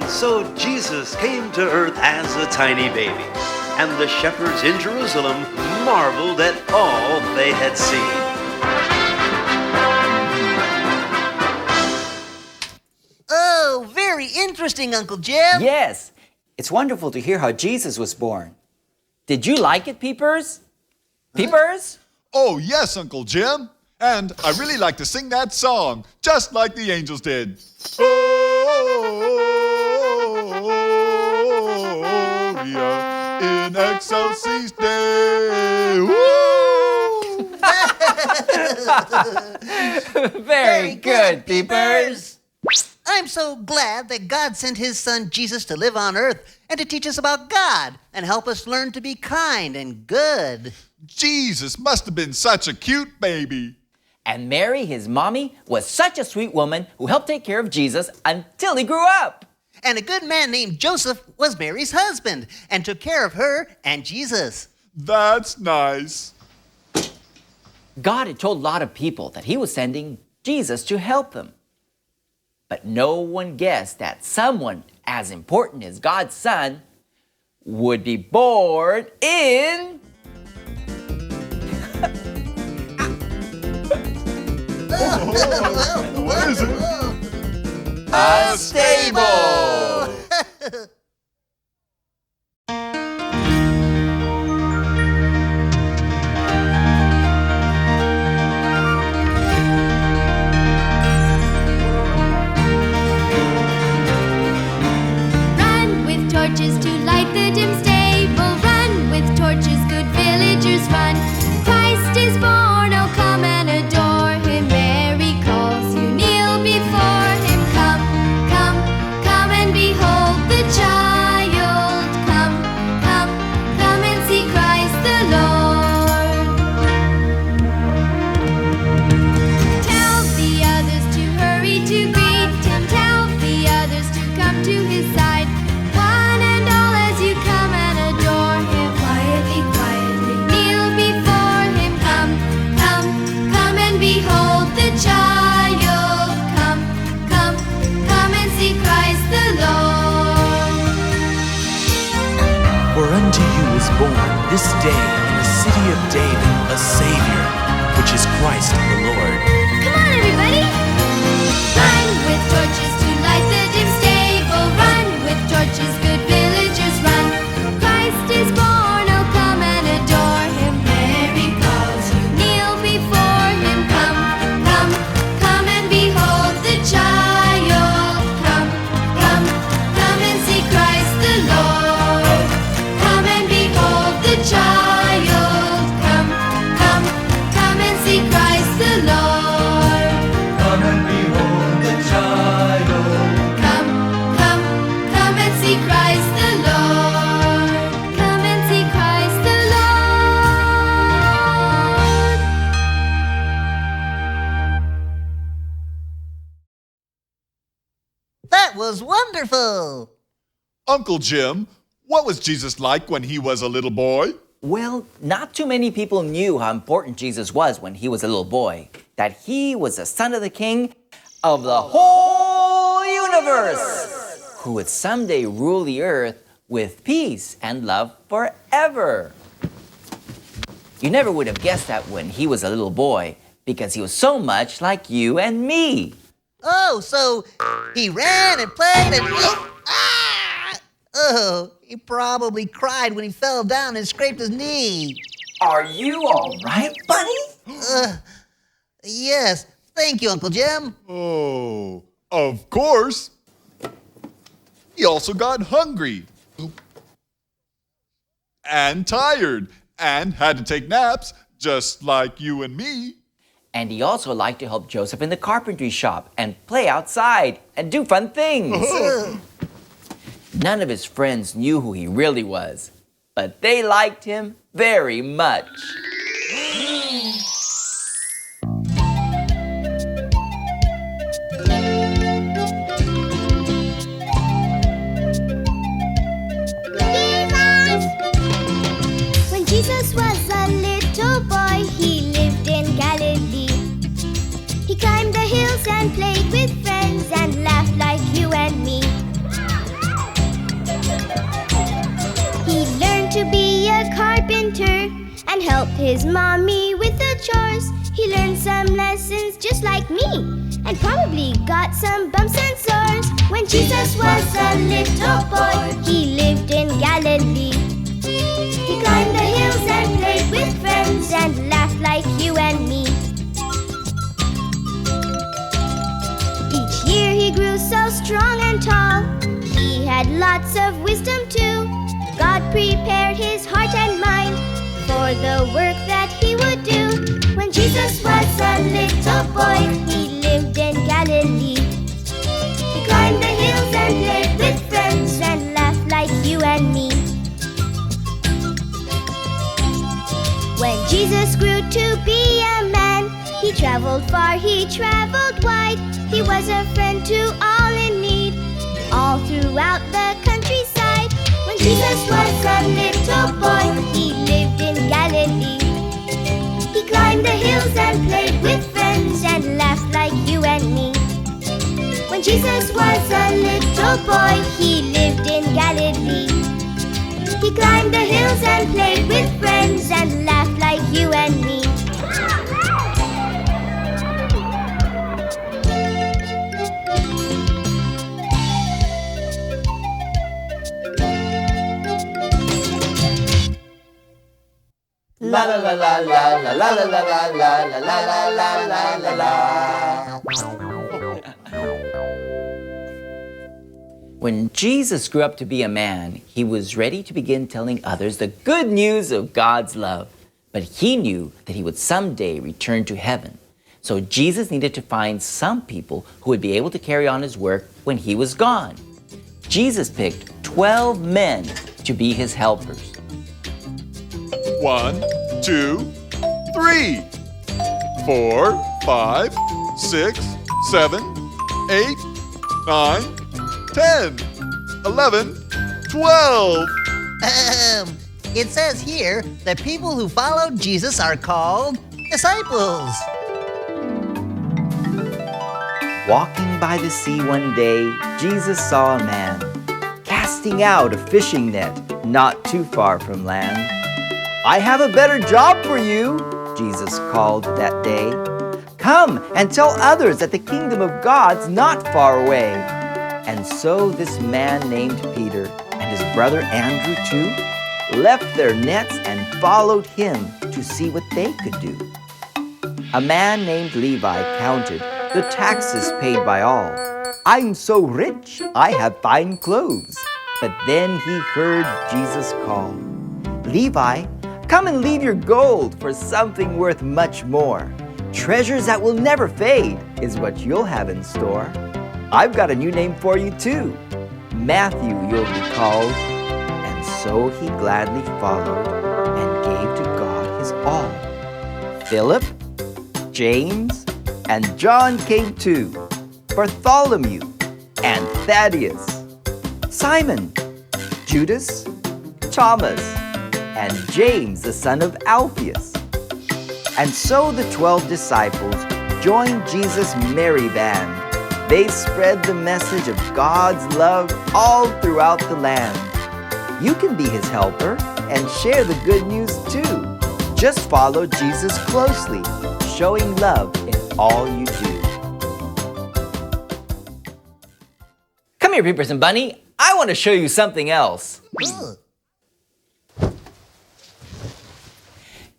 And so Jesus came to earth as a tiny baby, and the shepherds in Jerusalem marveled at all they had seen. Oh, very interesting, Uncle Jim. Yes, it's wonderful to hear how Jesus was born. Did you like it, Peepers? Peepers? Oh, yes, Uncle Jim. And I really like to sing that song, just like the angels did. In excelsis Deo. Very good, Peepers. I'm so glad that God sent his son Jesus to live on earth and to teach us about God and help us learn to be kind and good. Jesus must have been such a cute baby. And Mary, his mommy, was such a sweet woman who helped take care of Jesus until he grew up. And a good man named Joseph was Mary's husband and took care of her and Jesus. That's nice. God had told a lot of people that he was sending Jesus to help them. But no one guessed that someone as important as God's son would be born in... What is it? a stable! Run with torches to light the dim stable. Run with torches, good villagers, run. Christ is born, oh come and adore him. Mary calls you, kneel before him. Come, come, come and behold the child. Come, come, come and see Christ the Lord. Tell the others to hurry to greet him. Tell the others to come to his side. One and all as you come and adore him. Quietly, quietly kneel before him. Come, come, come and behold the child. Come, come, come and see Christ the Lord. For unto you is born this day in the city of David a Savior, which is Christ the Lord. Come on, everybody! Run with torches to light the dim stable. Run with torches, good villagers, run. Christ is born, oh come and adore him. Mary calls you, kneel before him. Come, come, come and behold the child. Come, come, come and see Christ the Lord. Come and behold the child. Come, come, come and see Christ the Lord. Come and behold the child. Come, come, come and see Christ the Lord. Come and see Christ the Lord. That was wonderful. Uncle Jim, what was Jesus like when he was a little boy? Well, not too many people knew how important Jesus was when he was a little boy. That he was the son of the king of the whole universe, who would someday rule the earth with peace and love forever. You never would have guessed that when he was a little boy, because he was so much like you and me. Oh, so he ran and played and... Oh, he probably cried when he fell down and scraped his knee. Are you all right, buddy? Yes, thank you, Uncle Jim. Oh, of course. He also got hungry and tired and had to take naps just like you and me. And he also liked to help Joseph in the carpentry shop and play outside and do fun things. None of his friends knew who he really was, but they liked him very much. When Jesus was a little boy, he lived in Galilee. He climbed the hills and played with friends and laughed like you and me. a carpenter and helped his mommy with the chores. He learned some lessons just like me and probably got some bumps and sores. When Jesus was a little boy, he lived in Galilee. He climbed the hills and played with friends and laughed like you and me. Each year he grew so strong and tall. He had lots of wisdom too. God prepared his heart and mind for the work that he would do. When Jesus was a little boy, he lived in Galilee. He climbed the hills and played with friends and laughed like you and me. When Jesus grew to be a man, he traveled far, he traveled wide. He was a friend to all in need, all throughout the countryside. When Jesus was a little boy, he lived in Galilee. He climbed the hills and played with friends and laughed like you and me. When Jesus was a little boy, he lived in Galilee. He climbed the hills and played with friends and laughed like you and me. La la la la la la la la la la la la la la la la. When Jesus grew up to be a man, he was ready to begin telling others the good news of God's love. But he knew that he would someday return to heaven. So Jesus needed to find some people who would be able to carry on his work when he was gone. Jesus picked 12 men to be his helpers. 1, 2, 3, 4, 5, 6, 7, 8, 9, 10, 11, 12. It says here that people who followed Jesus are called disciples. Walking by the sea one day, Jesus saw a man casting out a fishing net not too far from land. "I have a better job for you," Jesus called that day. "Come and tell others that the kingdom of God's not far away." And so this man named Peter and his brother Andrew too left their nets and followed him to see what they could do. A man named Levi counted the taxes paid by all. "I'm so rich, I have fine clothes." But then he heard Jesus call, "Levi, come and leave your gold for something worth much more. Treasures that will never fade is what you'll have in store. I've got a new name for you too. Matthew you'll be called." And so he gladly followed and gave to God his all. Philip, James, and John came too. Bartholomew and Thaddeus, Simon, Judas, Thomas, and James the son of Alphaeus. And so the 12 disciples joined Jesus' merry band. They spread the message of God's love all throughout the land. You can be his helper and share the good news too. Just follow Jesus closely, showing love in all you do. Come here, Peepers and Bunny. I want to show you something else.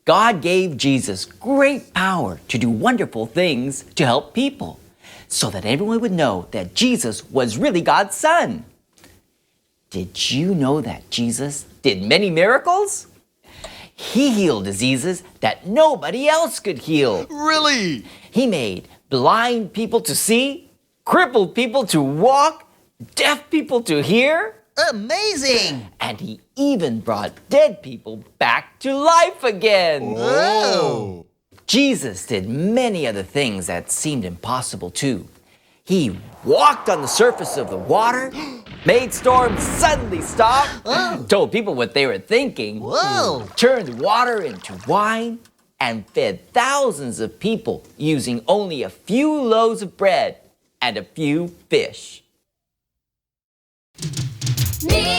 God gave Jesus great power to do wonderful things to help people, so that everyone would know that Jesus was really God's son. Did you know that Jesus did many miracles? He healed diseases that nobody else could heal. Really? He made blind people to see, crippled people to walk, deaf people to hear. Amazing! And he even brought dead people back to life again. Whoa! Jesus did many other things that seemed impossible too. He walked on the surface of the water, made storms suddenly stop, told people what they were thinking, Whoa! turned water into wine, and fed thousands of people using only a few loaves of bread and a few fish. Miracles.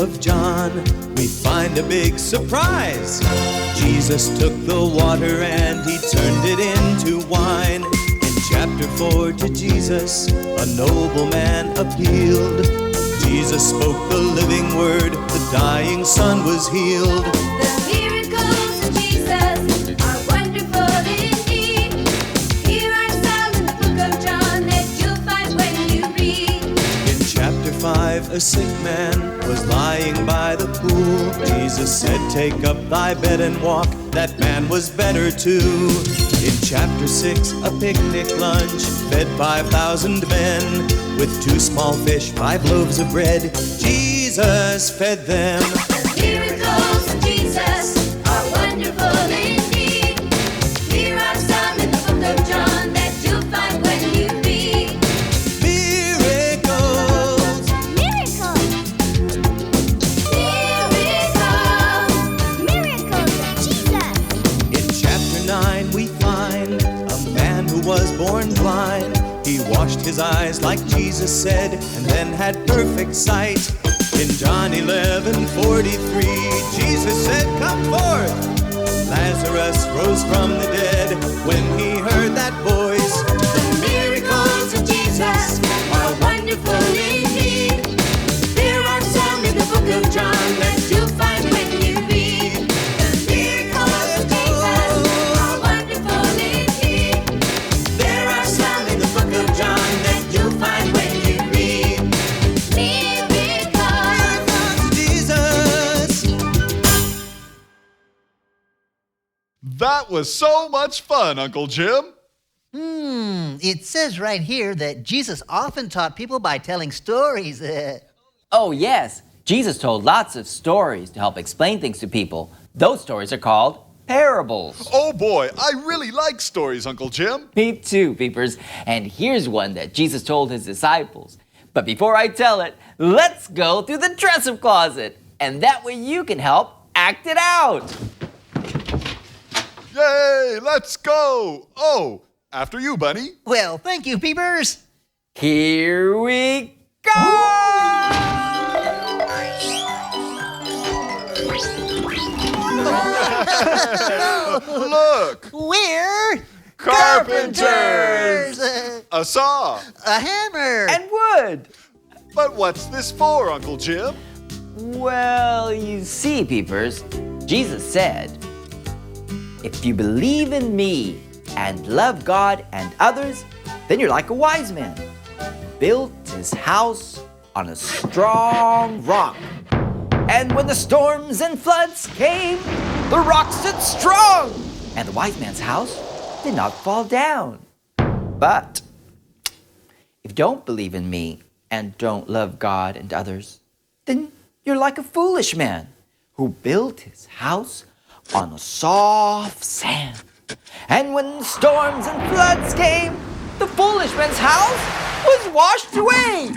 of John, we find a big surprise. Jesus took the water and he turned it into wine. In chapter 4 to Jesus, a nobleman appealed. Jesus spoke the living word, the dying son was healed. The miracles of Jesus are wonderful indeed. Here are some in the book of John that you'll find when you read. In chapter 5, a sick man was lying by the pool. Jesus said, "Take up thy bed and walk." That man was better too. In chapter 6, a picnic lunch fed 5,000 men with 2 small fish, 5 loaves of bread. Jesus fed them. The miracles of Jesus are wonderful indeed. Here are some in the book of John that you'll find when you read. Miracles. Miracles! Miracles of Jesus! In chapter 9, we find a man who was born blind. He washed his eyes like Jesus said, and then had perfect sight. In John 11:43, Jesus said, "Come forth." Lazarus rose from the dead when he heard that voice. The miracles of Jesus are wonderful indeed. There are some in the book of John that you'll find when you read. The miracles of Jesus are wonderful indeed. There are some in the book of John that you'll find when you read. Miracles. Jesus. That was so much fun, Uncle Jim. It says right here that Jesus often taught people by telling stories. Oh, yes. Jesus told lots of stories to help explain things to people. Those stories are called parables. Oh boy, I really like stories, Uncle Jim. Me too, Peepers. And here's one that Jesus told his disciples. But before I tell it, let's go through the dress-up closet. And that way you can help act it out. Yay, let's go. Oh, after you, Bunny. Well, thank you, Peepers. Here we go! Look, We're carpenters. A saw. A hammer. And wood. But what's this for, Uncle Jim? Well, you see, Peepers, Jesus said, "If you believe in me and love God and others, then you're like a wise man. Built his house on a strong rock. And when the storms and floods came, the rock stood strong. And the wise man's house did not fall down. But if you don't believe in me and don't love God and others, then you're like a foolish man who built his house on a soft sand. And when storms and floods came, the foolish man's house was washed away."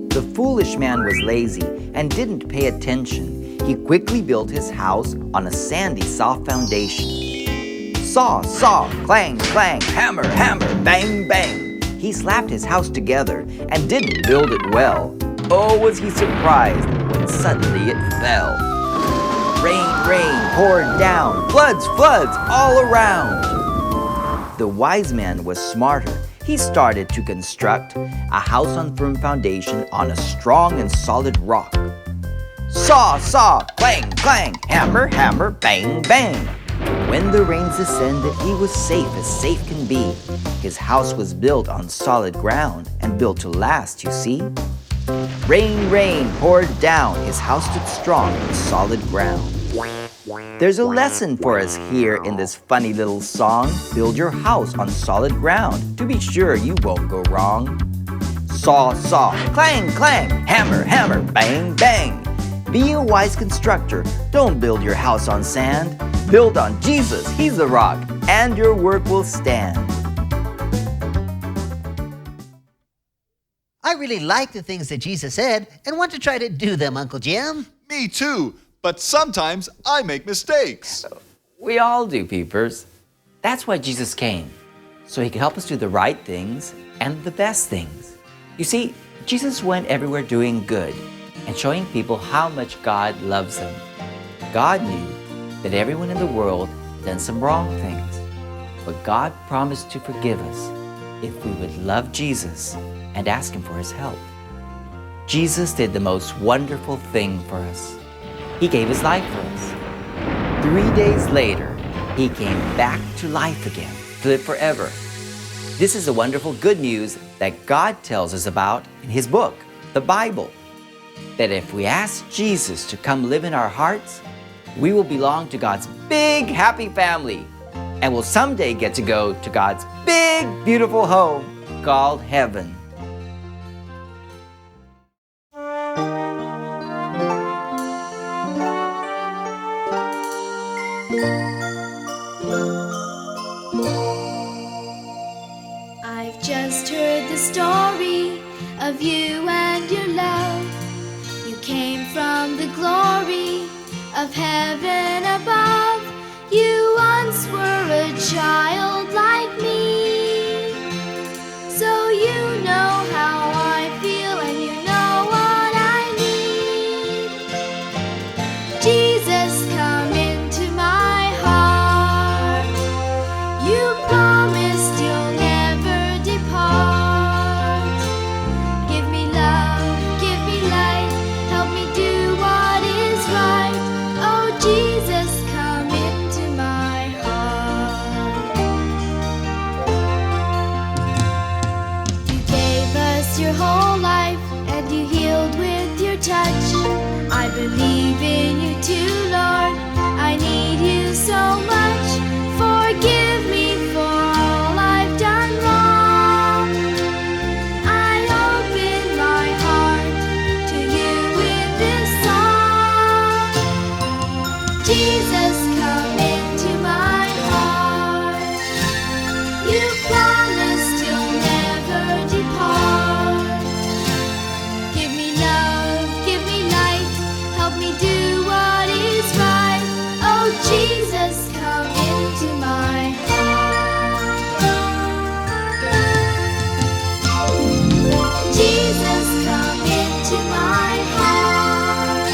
The foolish man was lazy and didn't pay attention. He quickly built his house on a sandy, soft foundation. Saw, saw, clang, clang, hammer, hammer, bang, bang. He slapped his house together and didn't build it well. Oh, was he surprised when suddenly it fell. Rain, rain poured down, floods, floods all around. The wise man was smarter. He started to construct a house on firm foundation on a strong and solid rock. Saw, saw, clang, clang, hammer, hammer, bang, bang. When the rains descended, he was safe as safe can be. His house was built on solid ground and built to last, you see. Rain, rain poured down, his house stood strong on solid ground. There's a lesson for us here in this funny little song. Build your house on solid ground to be sure you won't go wrong. Saw, saw, clang, clang, hammer, hammer, bang, bang. Be a wise constructor. Don't build your house on sand. Build on Jesus, he's the rock, and your work will stand. I really like the things that Jesus said and want to try to do them, Uncle Jim. Me too, but sometimes I make mistakes. We all do, Peepers. That's why Jesus came, so he could help us do the right things and the best things. You see, Jesus went everywhere doing good and showing people how much God loves them. God knew that everyone in the world had done some wrong things, but God promised to forgive us if we would love Jesus and ask Him for His help. Jesus did the most wonderful thing for us. He gave His life for us. 3 days later, He came back to life again to live forever. This is the wonderful good news that God tells us about in His book, the Bible. That if we ask Jesus to come live in our hearts, we will belong to God's big, happy family and will someday get to go to God's big, beautiful home called heaven. I've just heard the story of you and your love. You came from the glory of heaven above. You once were a child like me, so you know how I feel and you know what I need. Jesus, come into my heart. You promised you'll never depart. Give me love, give me light, help me do what is right. Oh Jesus, come into my heart. You gave us your whole life and you healed with your touch. I believe in you too, Lord. I need you so much. Forgive me for all I've done wrong. I open my heart to you in this song. Jesus, come into my heart. You promised you'll never depart. Give me love, give me light, help me do what is right. Oh Jesus, come into my heart. Jesus, come into my heart.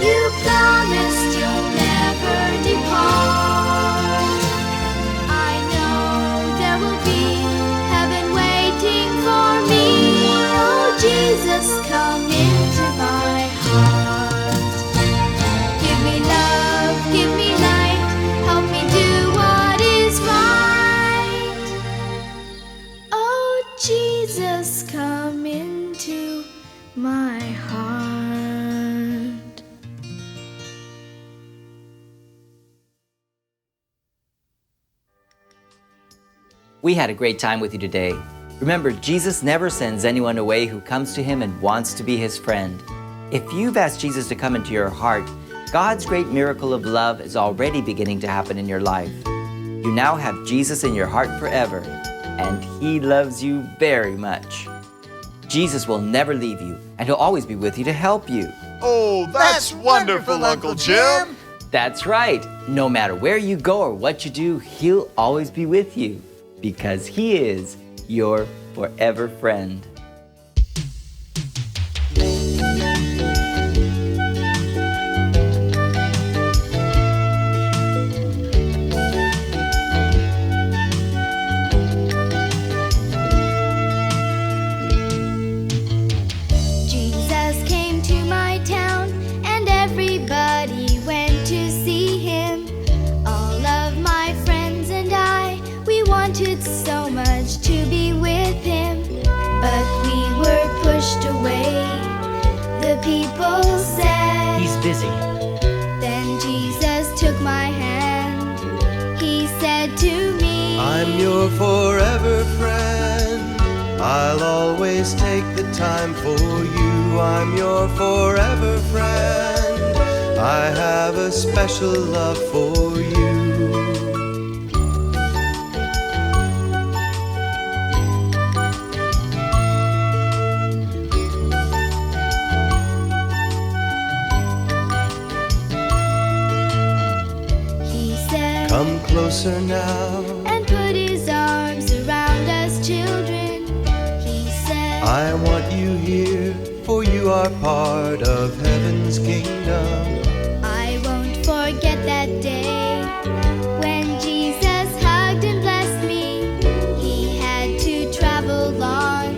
You promised you'll never depart. I know there will be heaven waiting for me. Oh Jesus, come into my heart. Give me love, give me light, help me do what is right. Oh Jesus, come into my heart. We had a great time with you today. Remember, Jesus never sends anyone away who comes to Him and wants to be His friend. If you've asked Jesus to come into your heart, God's great miracle of love is already beginning to happen in your life. You now have Jesus in your heart forever, and He loves you very much. Jesus will never leave you, and He'll always be with you to help you. Oh, that's wonderful, Uncle Jim. That's right. No matter where you go or what you do, He'll always be with you because He is your forever friend. Jesus came to my town and everybody went to see Him. All of my friends and I, we wanted so much to be with Him, but we were pushed away. The people said, He's busy. Then Jesus took my hand. He said to me, I'm your forever friend. I'll always take the time for you. I'm your forever friend. I have a special love for you. He said, Come closer now. and put His arms around us children. He said, I want you here, for you are part of heaven's kingdom. I won't forget that day when Jesus hugged and blessed me. He had to travel long,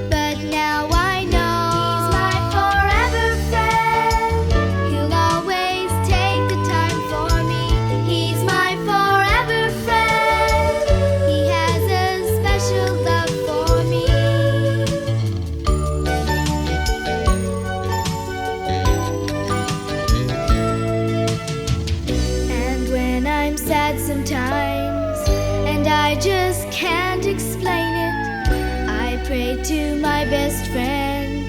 but now I know He's my forever friend. He'll always take the time for me. He's my forever friend. He has a special love for me. And when I'm sad sometimes and I just can't explain it, I pray to my best friend.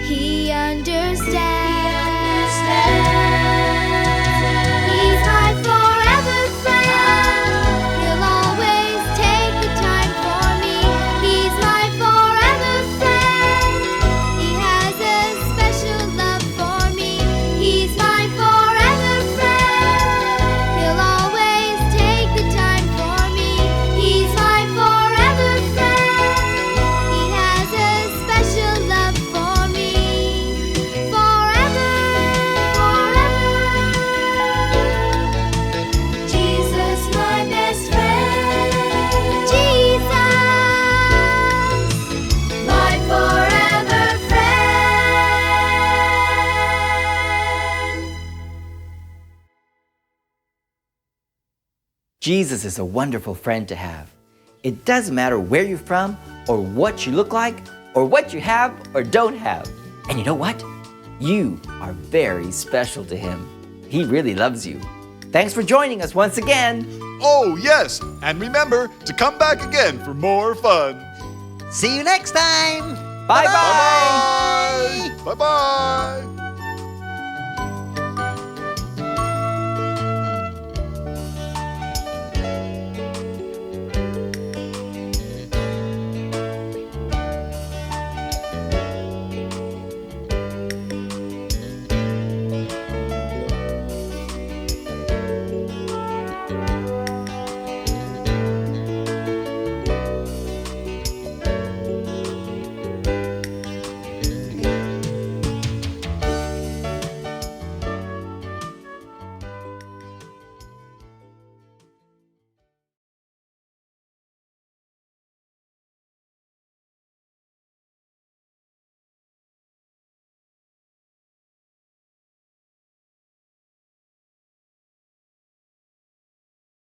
He understands. He's my forever friend. He'll always take the time for me. He's my forever friend. He has a special love for me. He's my forever friend. He'll always take the time for me. He's my forever friend. He has a special love for me. Forever, forever. Jesus, my best friend. Jesus, my forever friend. Jesus is a wonderful friend to have. It doesn't matter where you're from, or what you look like, or what you have or don't have. And you know what? You are very special to Him. He really loves you. Thanks for joining us once again. Oh, yes, and remember to come back again for more fun. See you next time. Bye-bye. Bye-bye. Bye-bye.